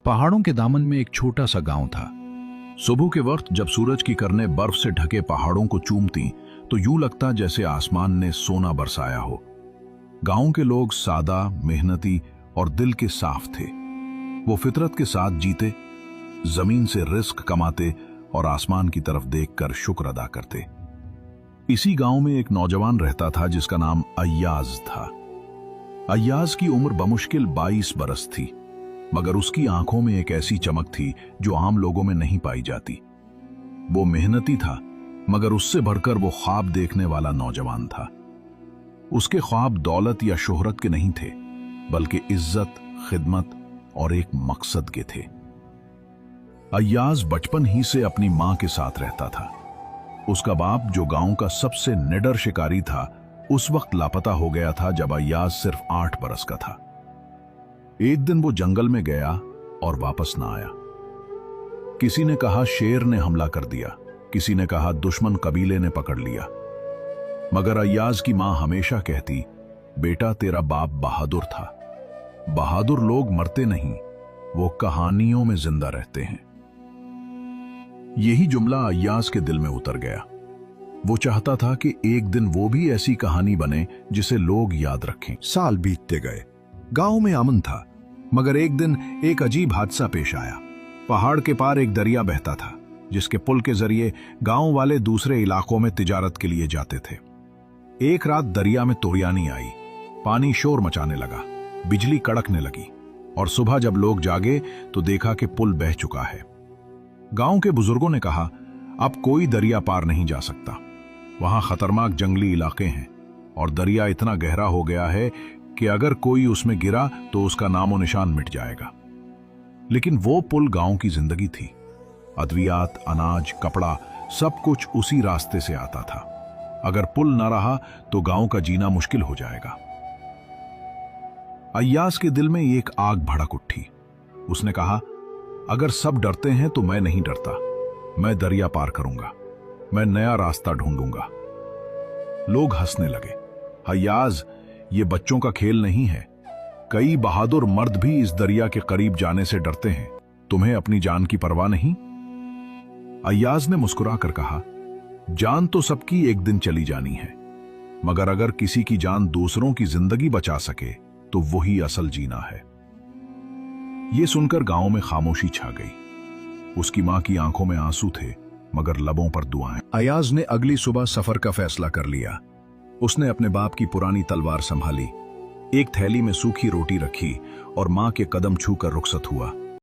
पहाड़ों के दामन में एक छोटा सा गांव था। सुबह के वक्त जब सूरज की किरणें बर्फ से ढके पहाड़ों को चूमती तो यूं लगता जैसे आसमान ने सोना बरसाया हो। गांव के लोग सादा, मेहनती और दिल के साफ थे। वो फितरत के साथ जीते, जमीन से रिस्क कमाते और आसमान की तरफ देखकर शुक्र अदा करते। इसी गांव में एक नौजवान रहता था जिसका नाम अय्याज था। अय्याज की उम्र बमुश्किल 22 बरस थी, मगर उसकी आंखों में एक ऐसी चमक थी जो आम लोगों में नहीं पाई जाती। वो मेहनती था, मगर उससे बढ़कर वो ख्वाब देखने वाला नौजवान था। उसके ख्वाब दौलत या शोहरत के नहीं थे, बल्कि इज्जत, खिदमत और एक मकसद के थे। अय्याज बचपन ही से अपनी मां के साथ रहता था। उसका बाप, जो गांव का सबसे निडर शिकारी था, उस वक्त लापता हो गया था जब अय्याज सिर्फ 8 बरस का था। एक दिन वो जंगल में गया और वापस ना आया। किसी ने कहा शेर ने हमला कर दिया, किसी ने कहा दुश्मन कबीले ने पकड़ लिया, मगर अय्याज की मां हमेशा कहती, बेटा तेरा बाप बहादुर था। बहादुर लोग मरते नहीं, वो कहानियों में जिंदा रहते हैं। यही जुमला अय्याज के दिल में उतर गया। वो चाहता था कि एक दिन वो भी ऐसी कहानी बने जिसे लोग याद रखें। साल बीतते गए। गांव में अमन था, मगर एक दिन एक अजीब हादसा पेश आया। पहाड़ के पार एक दरिया बहता था, जिसके पुल के जरिए गांव वाले दूसरे इलाकों में तिजारत के लिए जाते थे। एक रात दरिया में तुर्यानी आई, पानी शोर मचाने लगा, बिजली कड़कने लगी, और सुबह जब लोग जागे तो देखा कि पुल बह चुका है। गांव के बुजुर्गों ने कहा, अब कोई दरिया पार नहीं जा सकता। वहां खतरनाक जंगली इलाके हैं और दरिया इतना गहरा हो गया है कि अगर कोई उसमें गिरा तो उसका नामो निशान मिट जाएगा। लेकिन वो पुल गांव की जिंदगी थी। अद्वियात, अनाज, कपड़ा, सब कुछ उसी रास्ते से आता था। अगर पुल न रहा तो गांव का जीना मुश्किल हो जाएगा। अय्याज के दिल में एक आग भड़क उठी। उसने कहा, अगर सब डरते हैं तो मैं नहीं डरता। मैं दरिया पार करूंगा, मैं नया रास्ता ढूंढूंगा। लोग हंसने लगे। अय्याज, ये बच्चों का खेल नहीं है। कई बहादुर मर्द भी इस दरिया के करीब जाने से डरते हैं। तुम्हें अपनी जान की परवाह नहीं? अय्याज ने मुस्कुराकर कहा, जान तो सबकी एक दिन चली जानी है, मगर अगर किसी की जान दूसरों की जिंदगी बचा सके तो वही असल जीना है। ये सुनकर गांव में खामोशी छा गई। उसकी मां की आंखों में आंसू थे, मगर लबों पर दुआएं। अय्याज ने अगली सुबह सफर का फैसला कर लिया। उसने अपने बाप की पुरानी तलवार संभाली, एक थैली में सूखी रोटी रखी और मां के कदम छूकर रुखसत हुआ।